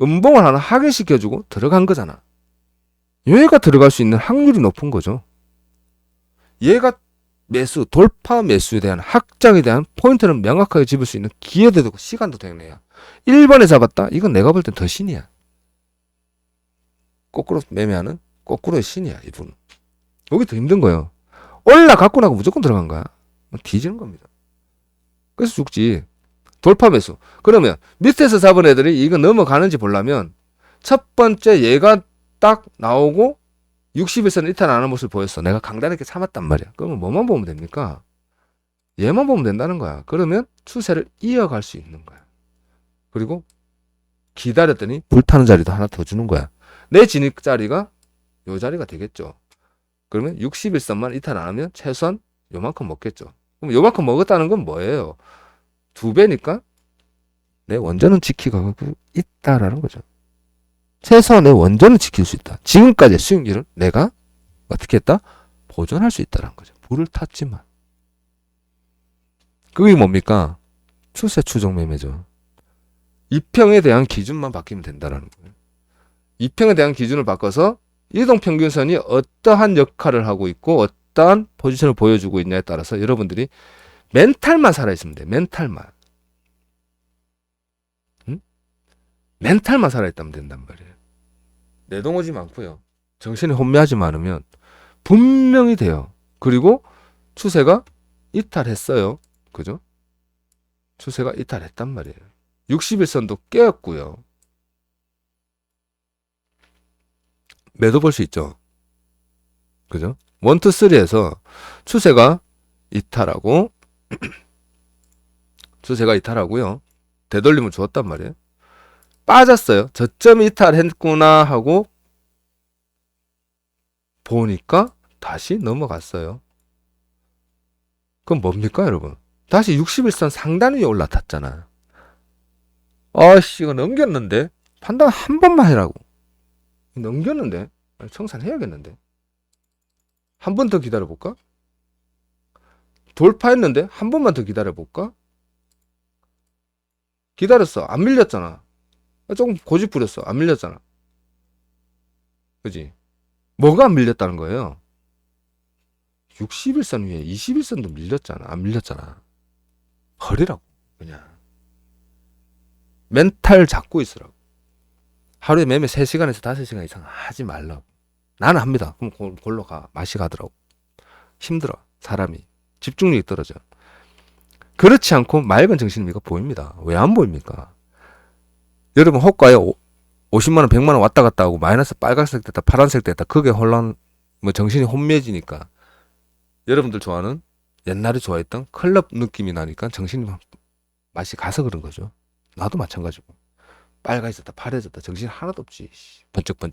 음봉을 하나 확인시켜주고 들어간 거잖아. 얘가 들어갈 수 있는 확률이 높은 거죠. 얘가 매수, 돌파 매수에 대한 확장에 대한 포인트는 명확하게 집을 수 있는 기회도 되고 시간도 되는 애야. 1번에 잡았다? 이건 내가 볼 땐 더 신이야. 거꾸로 매매하는 거꾸로의 신이야. 이분은. 여기 더 힘든 거예요. 올라갔고 나고 무조건 들어간 거야. 뒤지는 겁니다. 그래서 죽지. 돌파 매수. 그러면 밑에서 잡은 애들이 이거 넘어가는지 보려면 첫 번째 얘가 딱 나오고 60일선 이탈 안 하는 모습을 보였어. 내가 강단 있게 참았단 말이야. 그러면 뭐만 보면 됩니까? 얘만 보면 된다는 거야. 그러면 추세를 이어갈 수 있는 거야. 그리고 기다렸더니 불타는 자리도 하나 더 주는 거야. 내 진입 자리가 요 자리가 되겠죠. 그러면 60일선만 이탈 안 하면 최소한 요만큼 먹겠죠. 그럼 요만큼 먹었다는 건 뭐예요? 2배니까 내 원전은 지키고 있다라는 거죠. 최소한 내 원전은 지킬 수 있다. 지금까지의 수익률을 내가 어떻게 했다? 보존할 수 있다는 거죠. 불을 탔지만. 그게 뭡니까? 추세 추종 매매죠. 이평에 대한 기준만 바뀌면 된다는 거예요. 이평에 대한 기준을 바꿔서 이동평균선이 어떠한 역할을 하고 있고 어떠한 포지션을 보여주고 있냐에 따라서 여러분들이 멘탈만 살아있으면 돼. 멘탈만. 응? 멘탈만 살아있다면 된단 말이에요. 내동오지 많고요. 정신이 혼미하지 않으면 분명히 돼요. 그리고 추세가 이탈했어요. 그죠? 추세가 이탈했단 말이에요. 60일선도 깨었고요. 매도 볼 수 있죠. 그죠? 1, 2, 3에서 추세가 이탈하고 추세가 이탈하고요. 되돌림을 주었단 말이에요. 빠졌어요. 저점이 이탈했구나 하고 보니까 다시 넘어갔어요. 그럼 뭡니까 여러분? 다시 60일선 상단 위에 올라탔잖아요. 아씨 이거 넘겼는데 판단 한 번만 해라고. 넘겼는데 청산해야겠는데 한 번 더 기다려볼까? 돌파했는데 한 번만 더 기다려볼까? 기다렸어. 안 밀렸잖아. 조금 고집 부렸어. 안 밀렸잖아. 그지? 뭐가 안 밀렸다는 거예요? 60일선 위에 21선도 밀렸잖아. 안 밀렸잖아. 버리라고. 그냥. 멘탈 잡고 있으라고. 하루에 매매 3시간에서 5시간 이상 하지 말라고. 나는 합니다. 그럼 골로 가. 맛이 가더라고. 힘들어. 사람이. 집중력이 떨어져. 그렇지 않고 맑은 정신미가 보입니다. 왜 안 보입니까? 여러분 호가에 50만원, 100만원 왔다 갔다 하고 마이너스 빨간색 됐다, 파란색 됐다. 그게 혼란, 정신이 혼미해지니까 여러분들 좋아하는 옛날에 좋아했던 클럽 느낌이 나니까 정신이 맛이 가서 그런 거죠. 나도 마찬가지고. 빨가해졌다, 파래졌다. 정신 하나도 없지. 번쩍.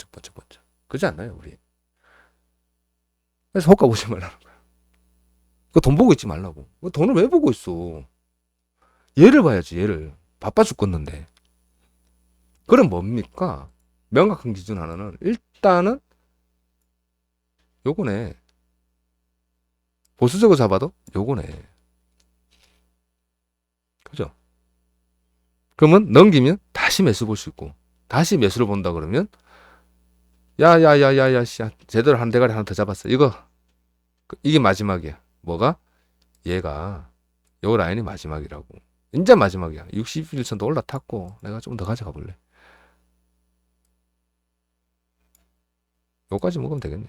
그러지 않나요, 우리? 그래서 호가 보지 말라는 거야. 그 돈 보고 있지 말라고. 그 돈을 왜 보고 있어? 얘를 봐야지, 얘를. 바빠 죽겠는데. 그럼 뭡니까? 명확한 기준 하나는 일단은 요거네. 보수적으로 잡아도 요거네. 그죠? 그러면 넘기면 다시 매수 볼 수 있고, 다시 매수를 본다 그러면 야야야야야 제대로 한 대가리 하나 더 잡았어. 이게 마지막이야. 뭐가? 얘가 요 라인이 마지막이라고. 진짜 마지막이야. 61선도 올라탔고 내가 좀 더 가져가 볼래. 요까지 먹으면 되겠네.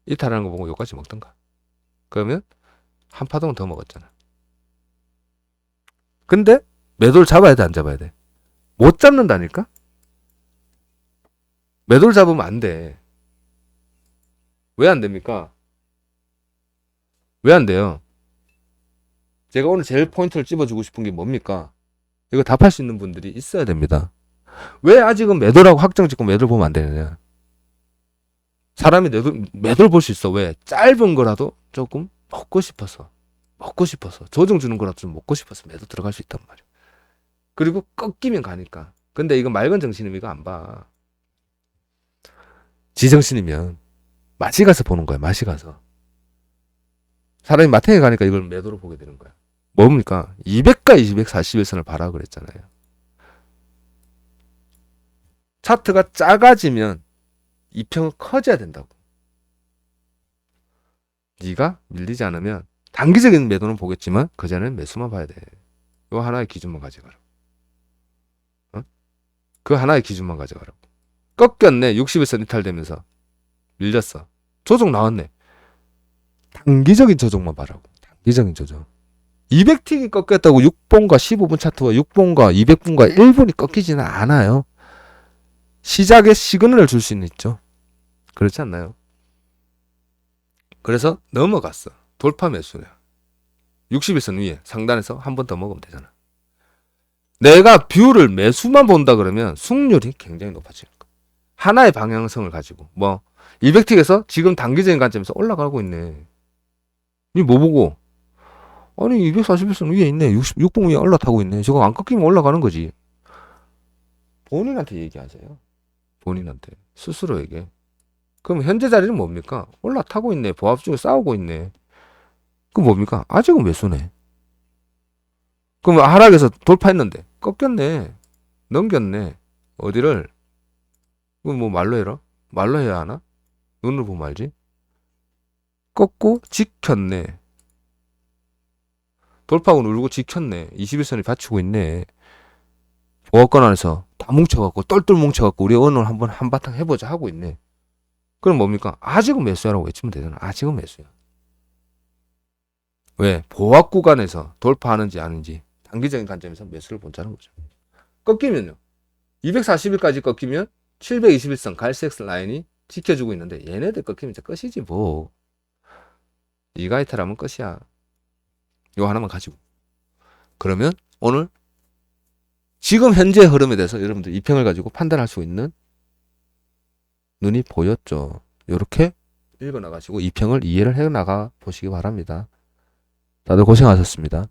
이탈하는 거 보고 요까지 먹던가. 그러면 한 파동은 더 먹었잖아. 근데 매도를 잡아야 돼, 안 잡아야 돼? 못 잡는다니까? 매도를 잡으면 안 돼. 왜 안 됩니까? 왜 안 돼요? 제가 오늘 제일 포인트를 찝어주고 싶은 게 뭡니까? 이거 답할 수 있는 분들이 있어야 됩니다. 왜 아직은 매도라고 확정 짓고 매도를 보면 안 되느냐? 사람이 매도를 볼 수 있어. 왜? 짧은 거라도 조금 먹고 싶어서. 조정 주는 거라도 좀 먹고 싶어서 매도 들어갈 수 있단 말이야. 그리고 꺾이면 가니까. 근데 이거 맑은 정신이면 안 봐. 지정신이면 맛이 가서 보는 거야. 맛이 가서. 사람이 마탱에 가니까 이걸 매도로 보게 되는 거야. 뭡니까? 200과 241선을 봐라 그랬잖아요. 차트가 작아지면 이평은 커져야 된다고. 네가 밀리지 않으면 단기적인 매도는 보겠지만 그 전에는 매수만 봐야 돼. 이 하나의 기준만 가져가라. 어? 그 하나의 기준만 가져가라고. 꺾였네. 60일선 이탈되면서 밀렸어. 조정 나왔네. 단기적인 조정만 봐라고. 단기적인 조정. 200틱이 꺾였다고 6분과 15분 차트와 6분과 200분과 1분이 꺾이지는 않아요. 시작에 시그널을 줄 수는 있죠. 그렇지 않나요? 그래서 넘어갔어. 돌파 매수냐. 60일선 위에 상단에서 한 번 더 먹으면 되잖아. 내가 뷰를 매수만 본다 그러면 승률이 굉장히 높아지는 거야. 하나의 방향성을 가지고 200틱에서 지금 단기적인 관점에서 올라가고 있네. 니 뭐 보고? 아니 241선 위에 있네. 6분 위에 올라타고 있네. 저거 안 꺾이면 올라가는 거지. 본인한테 얘기하세요. 본인한테. 스스로에게. 그럼 현재 자리는 뭡니까? 올라타고 있네. 보합 중에 싸우고 있네. 그럼 뭡니까? 아직은 매수네. 그럼 하락에서 돌파했는데 꺾였네. 넘겼네. 어디를? 그럼 뭐 말로 해라? 말로 해야 하나? 눈으로 보면 알지? 꺾고 지켰네. 돌파하고 누르고 지켰네. 21선이 받치고 있네. 보합권 안에서 다 뭉쳐갖고 똘똘 뭉쳐갖고 우리 오늘 한번 한바탕 해보자 하고 있네. 그럼 뭡니까? 아직은 매수야라고 외치면 되잖아. 아직은 매수야. 왜? 보합 구간에서 돌파하는지 아닌지 단기적인 관점에서 매수를 본다는 거죠. 꺾이면요. 240일까지 꺾이면 721선 갈색 라인이 지켜주고 있는데 얘네들 꺾이면 이제 끝이지 뭐. 네가 이탈하면 끝이야. 요 하나만 가지고. 그러면 오늘 지금 현재 흐름에 대해서 여러분들 이평을 가지고 판단할 수 있는 눈이 보였죠. 이렇게 읽어나가시고 이평을 이해를 해나가 보시기 바랍니다. 다들 고생하셨습니다.